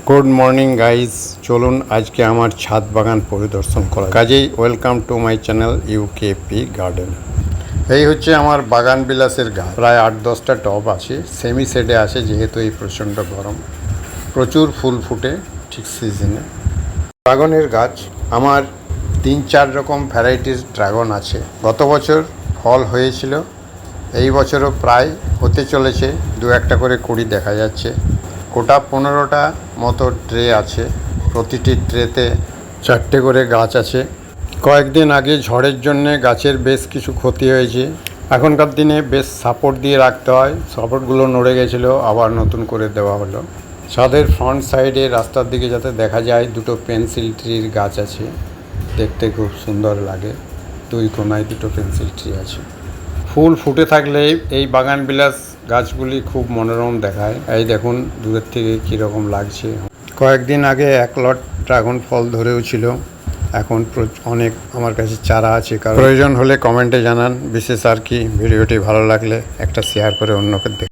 Good morning guys, চলুন আজকে আমার ছাদ বাগান পরিদর্শন করা। কাজেই welcome to my channel UKP garden. এই হচ্ছে আমার বাগান বিলাসের গাছ। প্রায় 8-10টা টব আছে, সেমি শেডে আছে যেহেতু এই প্রচণ্ড গরম। প্রচুর ফুল ফুটে ঠিক সিজনে। ড্রাগনের গাছ আমার 3-4 রকম ভ্যারাইটিস ড্রাগন আছে। গত বছর ফল হয়েছিল, এই বছরও প্রায় হতে চলেছে। 2-1টা করে কুড়ি দেখা যাচ্ছে। গোটা 15টা মতো ট্রে আছে, প্রতিটি ট্রেতে 4টে করে গাছ আছে। কয়েকদিন আগে ঝড়ের জন্যে গাছের বেশ কিছু ক্ষতি হয়েছে। এখনকার দিনে বেশ সাপোর্ট দিয়ে রাখতে হয়, সাপোর্টগুলো নড়ে গেছিলো, আবার নতুন করে দেওয়া হলো। ছাদের ফ্রন্ট সাইডে রাস্তার দিকে যাতে দেখা যায় 2টো পেন্সিল ট্রির গাছ আছে, দেখতে খুব সুন্দর লাগে। 2 কোনায় 2টো পেন্সিল ট্রি আছে। ফুল ফুটে থাকলে এই বাগান বিলাস গাছগুলি খুব মনোরম দেখায়। এই দেখুন দূরের থেকে কীরকম লাগছে। কয়েকদিন আগে 1 লট ড্রাগন ফল ধরেও ছিল। এখন অনেক আমার কাছে চারা আছে, কারণ প্রয়োজন হলে কমেন্টে জানান। বিশেষ আর কি, ভিডিওটি ভালো লাগলে একটা শেয়ার করে অন্যকে